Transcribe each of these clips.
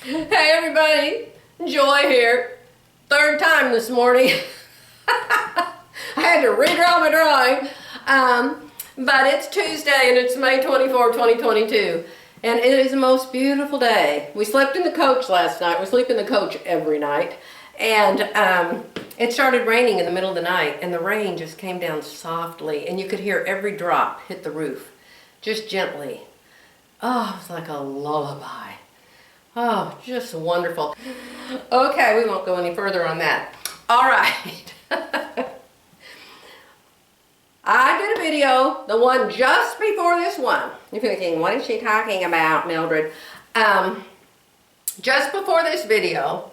Hey everybody, Joy here. Third time this morning. I had to redraw my drawing. But it's Tuesday and it's May 24, 2022. And it is the most beautiful day. We slept in the coach last night. We sleep in the coach every night. And it started raining in the middle of the night, and the rain just came down softly, and you could hear every drop hit the roof, just gently. Oh, it was like a lullaby. Oh, just wonderful. Okay, we won't go any further on that. All right. I did a video, the one just before this one. You're thinking, what is she talking about, Mildred? Just before this video,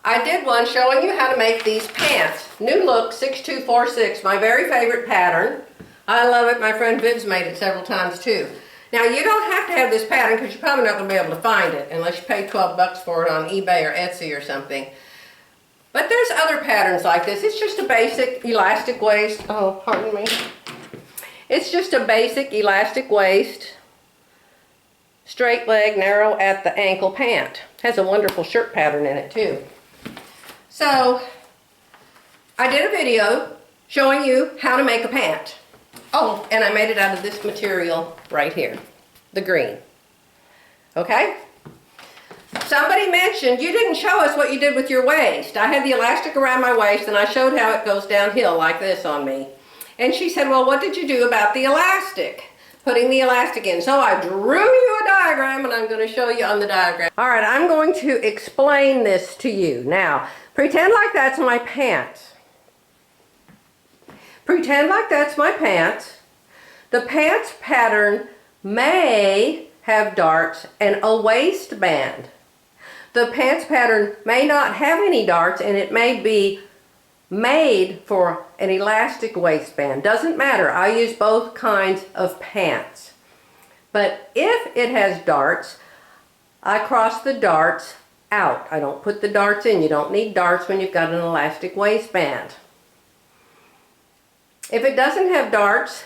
I did one showing you how to make these pants. New Look 6246, my very favorite pattern. I love it. My friend Viv's made it several times too. Now, you don't have to have this pattern because you're probably not going to be able to find it unless you pay 12 bucks for it on eBay or Etsy or something. But there's other patterns like this. It's just a basic elastic waist. Oh, pardon me. It's just a basic elastic waist, straight leg, narrow at the ankle pant. Has a wonderful shirt pattern in it too. So, I did a video showing you how to make a pant. Oh, and I made it out of this material right here, the green. Okay? Somebody mentioned you didn't show us what you did with your waist. I had the elastic around my waist and I showed how it goes downhill like this on me. And she said, well, what did you do about the elastic? Putting the elastic in. So I drew you a diagram and I'm going to show you on the diagram. All right, I'm going to explain this to you. Now, pretend like that's my pants. Pretend like that's my pants. The pants pattern may have darts and a waistband. The pants pattern may not have any darts and it may be made for an elastic waistband. Doesn't matter. I use both kinds of pants. But if it has darts, I cross the darts out. I don't put the darts in. You don't need darts when you've got an elastic waistband. If it doesn't have darts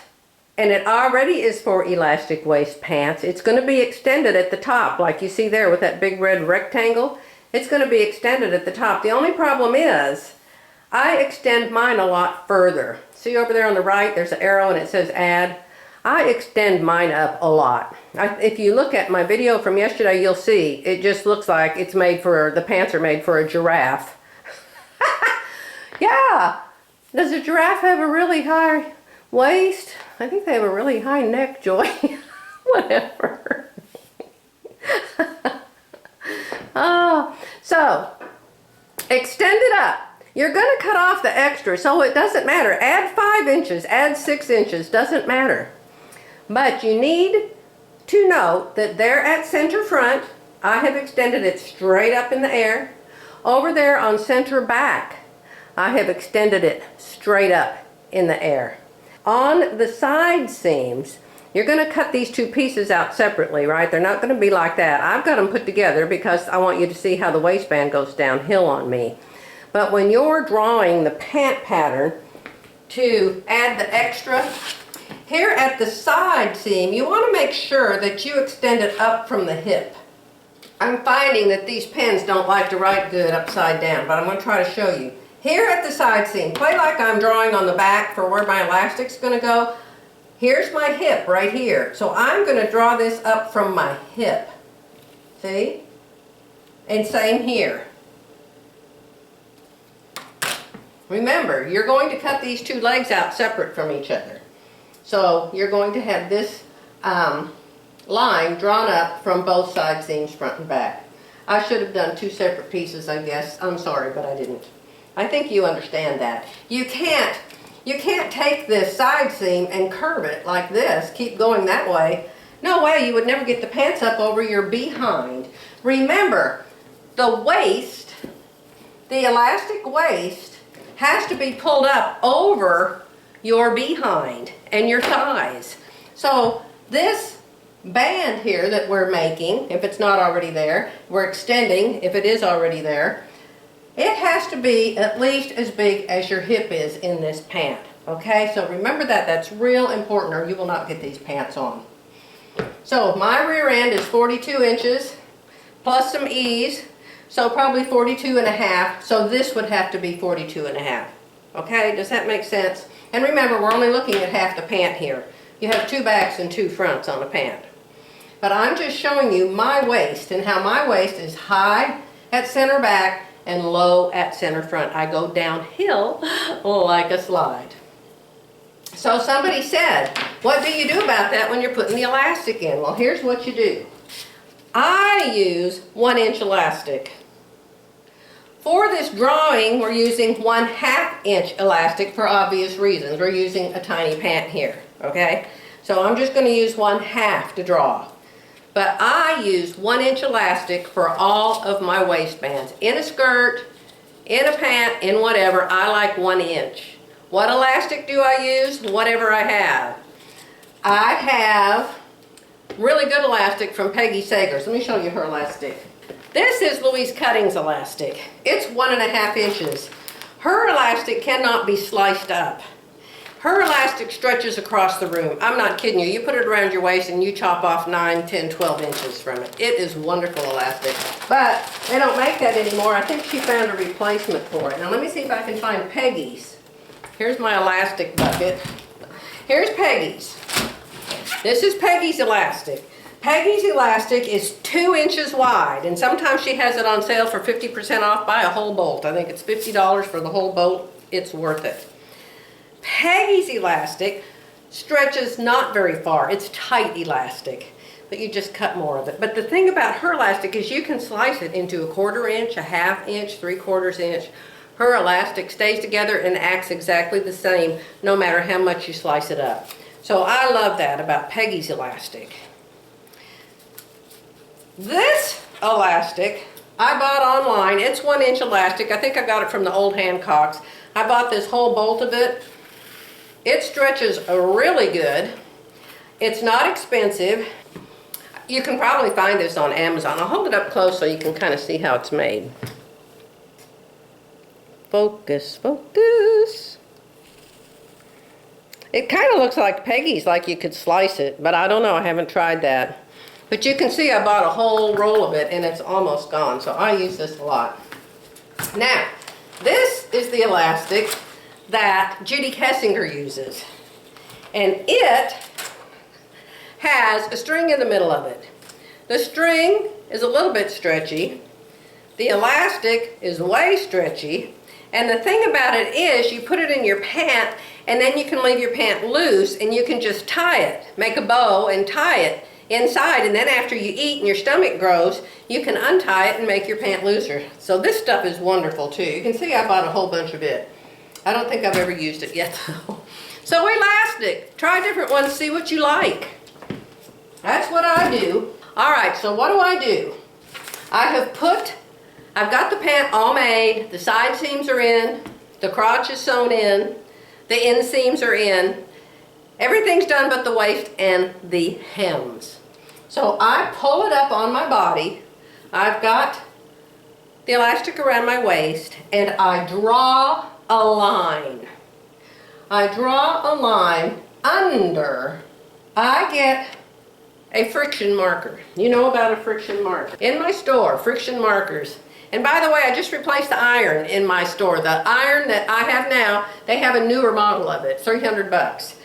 and it already is for elastic waist pants, it's going to be extended at the top like you see there with that big red rectangle. It's going to be extended at the top. The only problem is I extend mine a lot further. See over there on the right, there's an arrow and it says add. I extend mine up a lot. If you look at my video from yesterday, you'll see it just looks like it's made for, the pants are made for a giraffe. Yeah. Does a giraffe have a really high waist? I think they have a really high neck, Joy. Whatever. Oh, so extend it up. You're going to cut off the extra, so it doesn't matter. Add 5 inches, add 6 inches, doesn't matter. But you need to note that there at center front, I have extended it straight up in the air. Over there on center back, I have extended it straight up in the air. On the side seams, you're going to cut these two pieces out separately, right? They're not going to be like that. I've got them put together because I want you to see how the waistband goes downhill on me. But when you're drawing the pant pattern to add the extra, here at the side seam, you want to make sure that you extend it up from the hip. I'm finding that these pens don't like to write good upside down, but I'm going to try to show you. Here at the side seam, play like I'm drawing on the back for where my elastic's going to go. Here's my hip right here. So I'm going to draw this up from my hip. See? And same here. Remember, you're going to cut these two legs out separate from each other. So you're going to have this line drawn up from both side seams, front and back. I should have done 2 separate pieces, I guess. I'm sorry, but I didn't. I think you understand that. You can't take this side seam and curve it like this. Keep going that way. No way, you would never get the pants up over your behind. Remember, the waist, the elastic waist, has to be pulled up over your behind and your thighs. So this band here that we're making, if it's not already there, we're extending if it is already there, it has to be at least as big as your hip is in this pant. Okay, so remember that. That's real important or you will not get these pants on. So my rear end is 42 inches. plus some ease, so probably 42 and a half. So this would have to be 42 and a half. Okay, does that make sense? And remember, we're only looking at half the pant here. You have 2 backs and 2 fronts on a pant. But I'm just showing you my waist and how my waist is high at center back and low at center front. I go downhill like a slide. So somebody said, what do you do about that when you're putting the elastic in? Well, here's what you do. I use 1-inch elastic. For this drawing, we're using 1/2 inch elastic for obvious reasons. We're using a tiny pant here, okay? So I'm just going to use 1/2 to draw. But I use 1-inch elastic for all of my waistbands. In a skirt, in a pant, in whatever, I like 1 inch. What elastic do I use? Whatever I have. I have really good elastic from Peggy Sager's. Let me show you her elastic. This is Louise Cutting's elastic. It's 1.5 inches. Her elastic cannot be sliced up. Her elastic stretches across the room. I'm not kidding you. You put it around your waist and you chop off 9, 10, 12 inches from it. It is wonderful elastic. But they don't make that anymore. I think she found a replacement for it. Now let me see if I can find Peggy's. Here's my elastic bucket. Here's Peggy's. This is Peggy's elastic. Peggy's elastic is 2 inches wide, and sometimes she has it on sale for 50% off. Buy a whole bolt. I think it's $50 for the whole bolt. It's worth it. Peggy's elastic stretches not very far. It's tight elastic, but you just cut more of it. But the thing about her elastic is you can slice it into a 1/4 inch, a 1/2 inch, 3/4 inch. Her elastic stays together and acts exactly the same no matter how much you slice it up. So I love that about Peggy's elastic. This elastic I bought online. It's 1-inch elastic. I think I got it from the old Hancocks. I bought this whole bolt of it. It stretches really good. It's not expensive. You can probably find this on Amazon. I'll hold it up close so you can kind of see how it's made. Focus, focus. It kind of looks like Peggy's, like you could slice it, but I don't know. I haven't tried that. But you can see I bought a whole roll of it and it's almost gone, so I use this a lot. Now, this is the elastic that Judy Kessinger uses. And it has a string in the middle of it. The string is a little bit stretchy. The elastic is way stretchy. And the thing about it is you put it in your pant and then you can leave your pant loose and you can just tie it. Make a bow and tie it inside, and then after you eat and your stomach grows, you can untie it and make your pant looser. So this stuff is wonderful too. You can see I bought a whole bunch of it. I don't think I've ever used it yet though. So elastic, try different ones, see what you like. That's what I do. Alright, so what do? I've got the pant all made, the side seams are in, the crotch is sewn in, the inseams are in. Everything's done but the waist and the hems. So I pull it up on my body. I've got the elastic around my waist and I draw a line. I draw a line under. I get a friction marker. You know about a friction marker. In my store, friction markers. And by the way, I just replaced the iron in my store. The iron that I have now, they have a newer model of it, $300.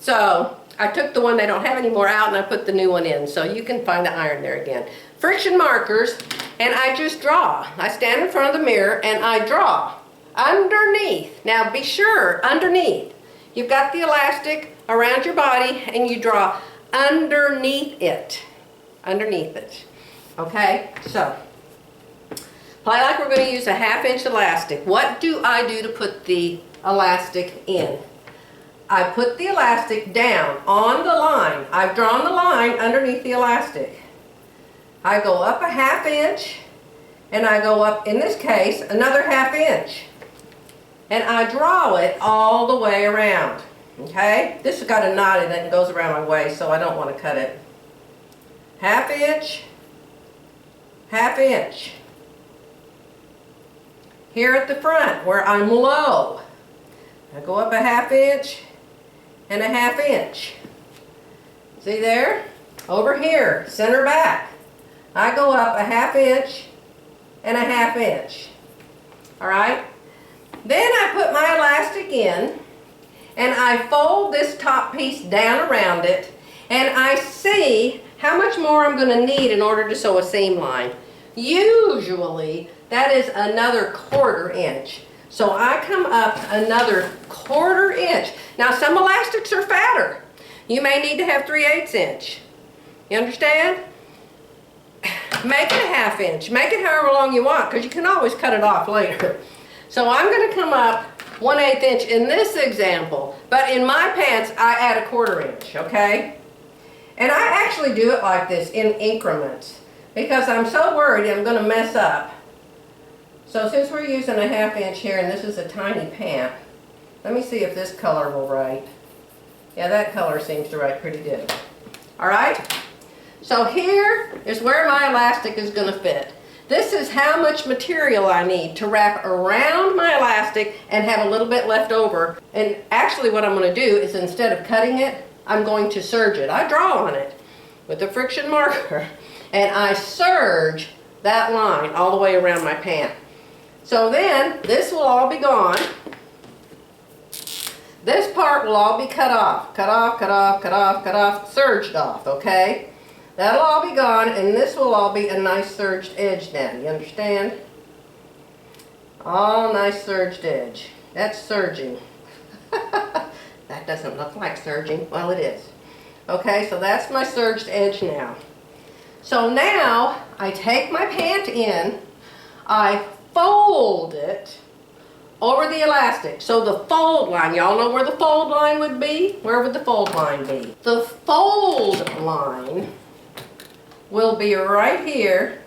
So I took the one they don't have anymore out and I put the new one in. So you can find the iron there again. Friction markers, and I just draw. I stand in front of the mirror and I draw underneath. Now be sure, underneath. You've got the elastic around your body and you draw underneath it. Underneath it. Okay, so play like we're going to use a 1/2 inch elastic. What do I do to put the elastic in? I put the elastic down on the line. I've drawn the line underneath the elastic. I go up a 1/2 inch and I go up, in this case, another 1/2 inch. And I draw it all the way around. Okay? This has got a knot in it and goes around my waist, so I don't want to cut it. 1/2 inch, 1/2 inch. Here at the front where I'm low, I go up a 1/2 inch and a 1/2 inch. See there? Over here, center back, I go up a 1/2 inch and a 1/2 inch. All right? Then I put my elastic in and I fold this top piece down around it and I see how much more I'm going to need in order to sew a seam line. Usually that is another 1/4 inch. So I come up another 1/4 inch. Now some elastics are fatter. You may need to have 3/8 inch. You understand? Make it a 1/2 inch. Make it however long you want because you can always cut it off later. So I'm going to come up 1/8 inch in this example, but in my pants I add a 1/4 inch, okay? And I actually do it like this in increments because I'm so worried I'm going to mess up. So since we're using a 1/2 inch here and this is a tiny pant, let me see if this color will write. Yeah, that color seems to write pretty good. All right? So here is where my elastic is going to fit. This is how much material I need to wrap around my elastic and have a little bit left over. And actually what I'm going to do is instead of cutting it, I'm going to serge it. I draw on it with a friction marker and I serge that line all the way around my pant. So then this will all be gone. This part will all be cut off, cut off, cut off, cut off, cut off, serged off, okay? That'll all be gone, and this will all be a nice serged edge now. You understand? All nice serged edge. That's serging. That doesn't look like serging. Well, it is. Okay, so that's my serged edge now. So now I take my pant in, I fold it over the elastic. So the fold line, y'all know where the fold line would be? Where would the fold line be? The fold line will be right here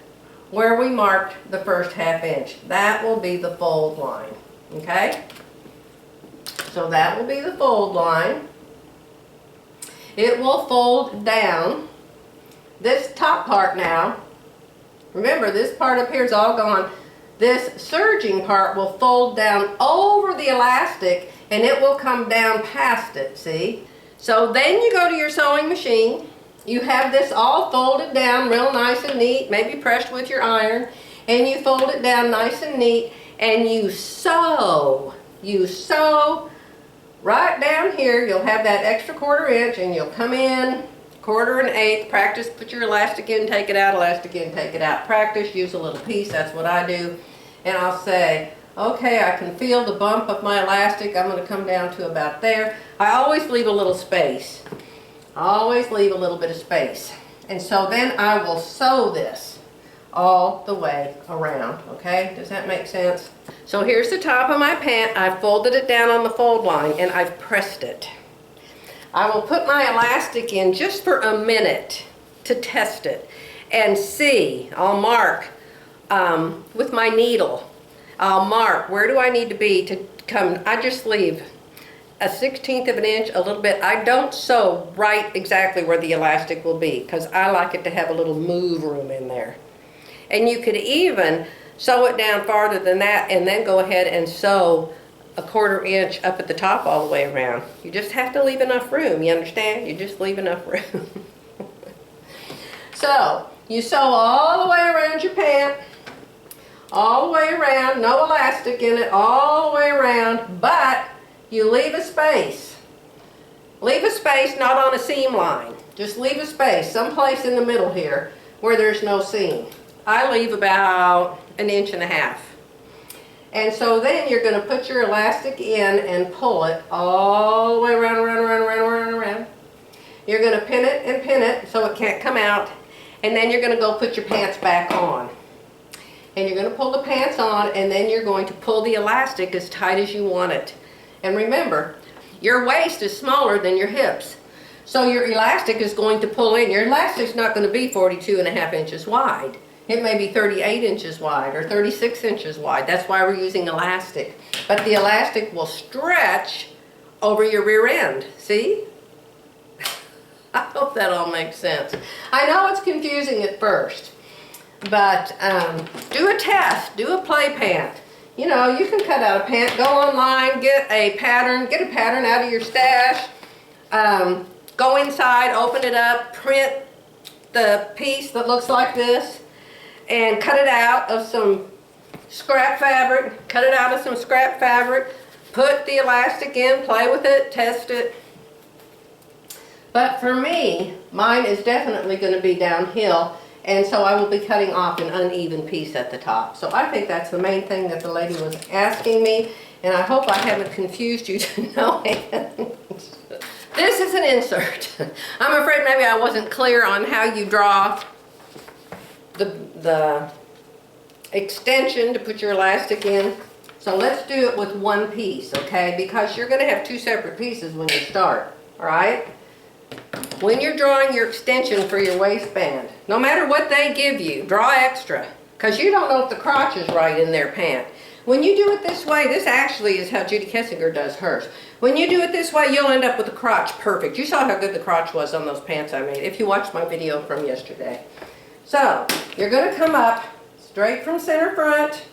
where we marked the first 1/2 inch. That will be the fold line, okay? So that will be the fold line. It will fold down. This top part now, remember this part up here is all gone. This serging part will fold down over the elastic and it will come down past it, see? So then you go to your sewing machine. You have this all folded down real nice and neat, maybe pressed with your iron, and you fold it down nice and neat and you sew. You sew right down here. You'll have that extra 1/4 inch and you'll come in 1/4 and 1/8. Practice, put your elastic in, take it out, elastic in, take it out. Practice, use a little piece, that's what I do. And I'll say, okay, I can feel the bump of my elastic. I'm going to come down to about there. I always leave a little space. Always leave a little bit of space. And so then I will sew this all the way around, okay? Does that make sense? So here's the top of my pant. I've folded it down on the fold line and I've pressed it. I will put my elastic in just for a minute to test it and see. I'll mark with my needle. I'll mark where do I need to be to come. I just leave a 1/16 of an inch, a little bit. I don't sew right exactly where the elastic will be because I like it to have a little move room in there. And you could even sew it down farther than that and then go ahead and sew a 1/4 inch up at the top all the way around. You just have to leave enough room, you understand? You just leave enough room. So, you sew all the way around your pant, all the way around, no elastic in it, all the way around, but you leave a space. Leave a space, not on a seam line. Just leave a space, someplace in the middle here where there's no seam. I leave about 1.5 inches. And so then you're going to put your elastic in and pull it all the way around, around, around, around, around, around. You're going to pin it so it can't come out. And then you're going to go put your pants back on. And you're going to pull the pants on and then you're going to pull the elastic as tight as you want it. And remember, your waist is smaller than your hips. So your elastic is going to pull in. Your elastic's not going to be 42.5 inches wide. It may be 38 inches wide or 36 inches wide. That's why we're using elastic. But the elastic will stretch over your rear end. See? I hope that all makes sense. I know it's confusing at first, but do a test. Do a play pant. You know, you can cut out a pant. Go online, get a pattern out of your stash. Go inside, open it up, print the piece that looks like this and cut it out of some scrap fabric. Put the elastic in, play with it, test it. But for me, mine is definitely going to be downhill, and so I will be cutting off an uneven piece at the top. So I think that's the main thing that the lady was asking me, and I hope I haven't confused you to no end. This is an insert. I'm afraid maybe I wasn't clear on how you draw the extension to put your elastic in. So let's do it with one piece, okay? Because you're going to have two separate pieces when you start, all right? When you're drawing your extension for your waistband, no matter what they give you, draw extra, because you don't know if the crotch is right in their pant. When you do it this way, this actually is how Judy Kessinger does hers. When you do it this way, you'll end up with the crotch perfect. You saw how good the crotch was on those pants I made, if you watched my video from yesterday. So, you're going to come up straight from center front,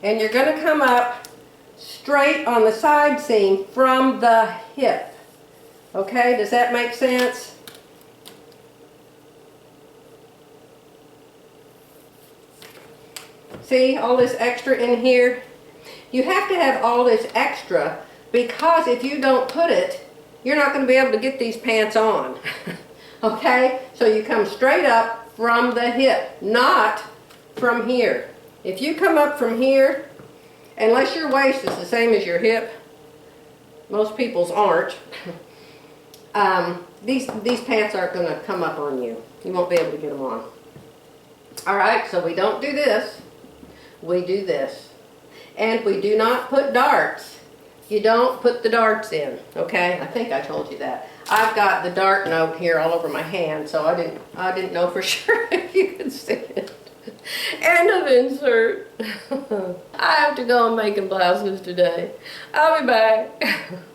and you're going to come up straight on the side seam from the hip. Okay, does that make sense? See all this extra in here? You have to have all this extra because if you don't put it, you're not going to be able to get these pants on. Okay, so you come straight up from the hip, not from here. If you come up from here, unless your waist is the same as your hip, most people's aren't, these pants aren't going to come up on you. You won't be able to get them on. Alright, so we don't do this. We do this. And we do not put darts. You don't put the darts in, okay? I think I told you that. I've got the dart note here all over my hand, so I didn't know for sure if you could see it. End of insert. I have to go and making blouses today. I'll be back.